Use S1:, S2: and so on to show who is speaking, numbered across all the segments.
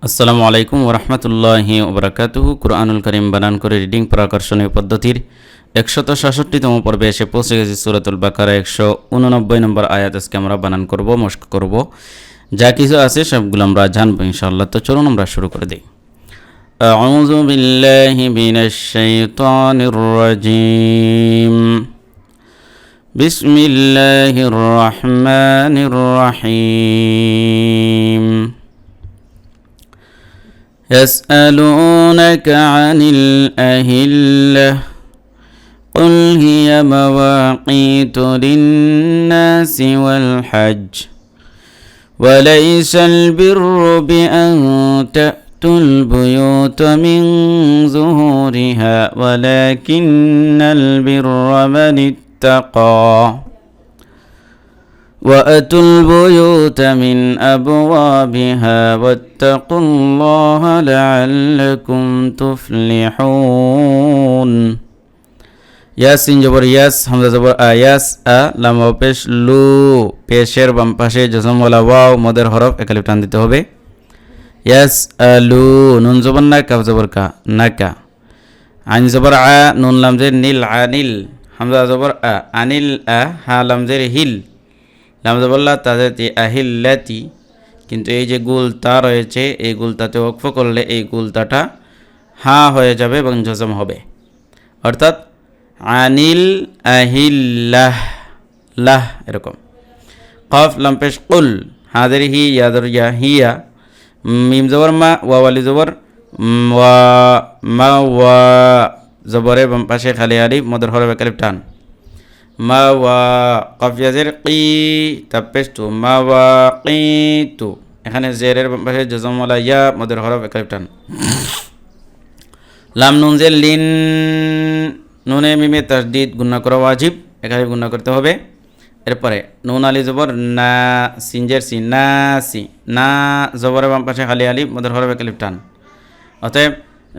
S1: আসসালামু আলাইকুম ওরহমতুল্লাহি ওবরাকাতুহু। কুরআনুল করিম বানান করে রিডিং প্রকাশনীয় পদ্ধতির 166তম পর্বে এসে পৌঁছে গেছি। সূরাতুল বাকারা 189 নম্বর আয়াত আজকে আমরা বানান করব, মশক করব। যা কিছু আছে সবগুলো আমরা জানবো ইনশাআল্লাহ। তো চলুন আমরা শুরু করে দিই। আউযু বিল্লাহি মিনাশ শাইতানির রাজিম। বিসমিল্লাহির রহমানির রহিম। يسألونك عن الأهلة قل هي مواقيت للناس والحج وليس البر بأن تأتوا البيوت من ظهورها ولكن البر من اتقى وأتوا البيوت من أبوابها واتقوا الله لعلكم تفلحون। ইয়াসিন জবর ইয়াস, হামজা জবর আয়াস, আ লাম পেশ লু, পেশের বাম পাশে জজম ওয়ালা ওয়াও মদের হরফ একালিফ টান দিতে হবে। ইয়াস আলু, নুন জবর না, কাফ জবর কা, নাকা। আইন জবর আ, নুন লাম জের নীল, আনিল, হামজা জবর আ, আনিল আ, হা লাম জের হিল, লামজাবল্লা তাদের আহিল্লাতি, কিন্তু এই যে গুলতা রয়েছে এই গুলতাতে ওকফ করলে এই গুলতাটা হা হয়ে যাবে এবং জজম হবে, অর্থাৎ আনিল আহিল্লাহ লাহ এরকম। কফ লাম্পেশ কুল, হাদের হি, ইয়াদর ইয়া, হিয়া, মিম জবর মা, ওয়ালি জবর ওয়া, মা ওয়া জবরে বাম পাশে খালি আলিফ মদের হরফ একালিফ টান। মা ওয়া কফিয়াজের কি তাপেস্তু, মা ওয়া কিতু, এখানে জেরের পাশে জজমওয়ালা ইয়া মদের হরফ একালিফ টান। লাম নুন জের লিন, নুনে মিমে তাসদিদ গুণা করা ওয়াজিব, একালিফ গুণা করতে হবে। এরপরে নুন আলি জবর না, সিনজের সি, না সি, না জবরের বাম পাশে খালি আলিফ মদের হরফ একালিফ টান। অতএব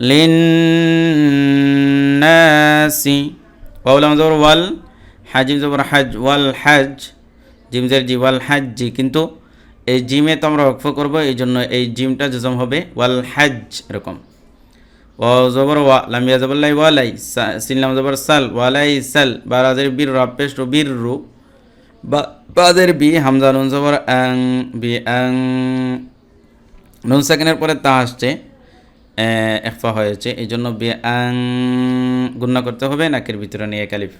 S1: লিন নাসি, ওয়াউলাম জবর ওয়াল, হাজিম জবর হাজ, ওয়াল হাজ, জিমজের জি, ওয়াল হাজ জি, কিন্তু এই জিমে তো আমরা ওয়াকফ করব, এই জন্য এই জিমটা জজম হবে ওয়াল হাজ এরকম। ওয়া জবর ওয়া, লামিয়া জবর লাই, ওয়ালাই, সিনলাম জবর সাল, ওয়ালাই সাল, বারাজের বীর রাপেশ বীর রু, বাদের বি, হামজা নুন জবর আং, বি আং, নুন সেকেন্ডের পরে তা আসছে, ইখফা হয়েছে, এই জন্য বি আং গুণনা করতে হবে নাকের ভিতরে নিয়ে কালিফ।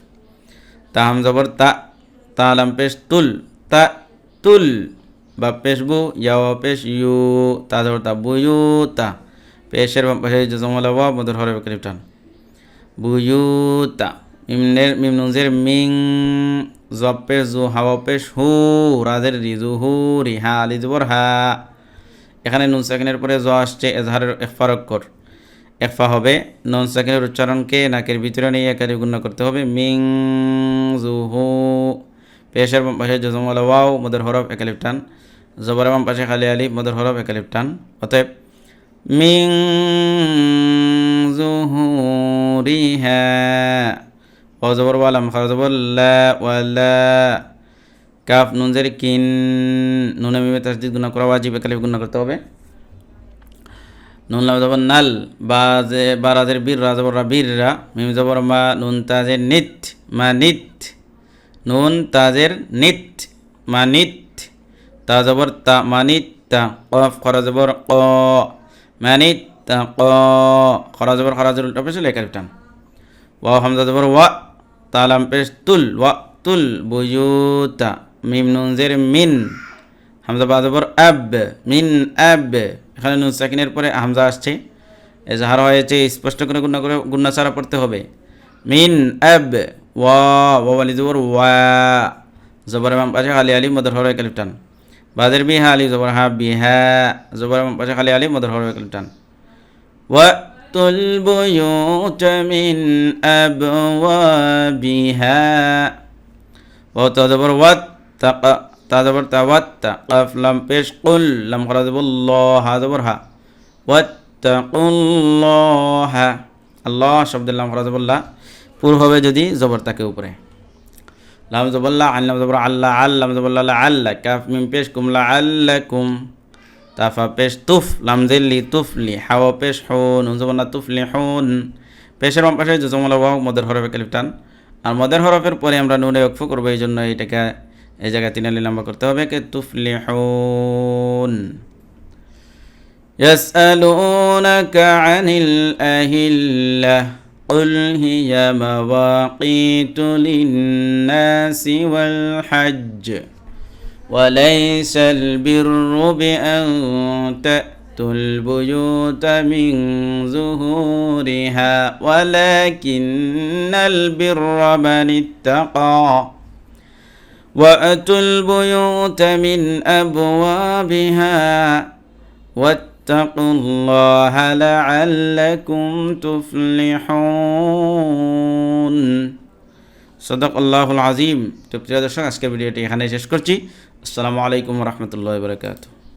S1: তা হাম জবর তা, তা লাম পেশ তুল, তা তুল, বা পেশ বু, ইয়াও পেশ ইউ, তা জবর তা, বুয়ু তা, পেশের পাশে জজমওয়ালা ওয়া মদের হরফ একালিফ টান, বুয়ু তা। মিমনের মিম নুনজের মিং, জব পেশ জু, হাওয়া পেশ হু, রাজের রি, জু হু রি, হা আলি জবর হা, এখানে নুন সেকেন্ডের পরে জ আসছে, এজহারের ইখফার অক্ষর, ইখফা হবে। নন সেকেন্ডের উচ্চারণকে নাকের ভিতরে নিয়ে একালি গুণনা করতে হবে। মিং জুহু, পেশের বাম পাশে জজমওয়ালা ওয়াও মদের হরফ একালিফ টান, জবরের বাম পাশে খালি আলিফ মদের হরফ একালিফ টান। অতএব মিং জুহুরিহা, ওয়া জবর ওয়া, লাম খা জবর লা, ওয়ালা, কাফ নুন জের কিন, নুনে মিমে তাসদিদ গুণা করা ওয়াজিব, একালিফ গুণনা করতে হবে। নুন লাম জবর নাল, বাজে বারাজের বীর, রা জবর রা, বীর রা, মিম জবর মা, নুন তাজের নিত, মা নিত, নুন তাজের নিত, মা নিত, তা জবর তা, মা নিত তা, কফ খরা জবর ক, মা নিত তা ক, খরা জবর খরাজের উল্টা পেশ একালিফ টান। ওয়া হামজা জবর ওয়া, তা লাম পেশ তুল, ওয়া তুল বুয়ুতা, মিম নুন জের মিন, হামজা বা জবর আব, মিন আব, এখানে নুন সাকিনের পরে হামজা আসছে, এজাহার হয়েছে, স্পষ্ট করে গুণনা ছাড়া পড়তে হবে। মিন আব, ওয়া ওয়ালি জবর ওয়া, জবর বাম পাশে খালি আলিফ মদের হরফ একালিফ টান। বাদের বি, হা আলিফ জবর হা, বিহা, জবর বাম পাশে খালি আলিফ মদের হরফ একালিফ টান। ওয়াতুল বুয়ুত মিন আবওয়াবিহা, ওয়া তা জবর ওয়াত, তা জবর তা, ওয়াত্তা, কাফ লাম পেশ কুল, লাম খরা জবর ল, হা জবর হা, ওয়াত্তাকুল্লাহা, আল্লাহ শব্দের লাম খরা জবর লা, পুর হবে যদি জবর থাকে উপরে। লাম জবল্লা, আল্লাম জবর আল্লাহ, আল্লাম জবল্লা আল্লাহ, কাফ মিম পেশ কুম, লা আল্লাকুম, তাফা পেশ তুফ লামজেল্লি তুফলি হাওয়া পেশ হুন হুজবনা তুফলি হুন পেশের বাম পাশে জজমলা ওয়াও মদের হরফে কালিফ টান আর মদের হরফের পরে আমরা নুনে ওয়াকফ করবো এই জন্য এটাকে এই জায়গায় 3 আলি লম্বা করতে হবে কে তুফলি হুন ইয়াসআলুনাকা আনিল আহিল্লাহ قل هي مواقيت للناس والحج وليس البر بأن تأتوا البيوت من ظهورها ولكن البر من اتقى وأتوا البيوت من أبوابها واتقوا الله لعلكم تفلحون صدق الله العظيم। তো প্রিয় দর্শক আজকের ভিডিওটি এখানে শেষ করছি। আসসালামু আলাইকুম ওয়া রাহমাতুল্লাহি ওয়া বারাকাতুহু।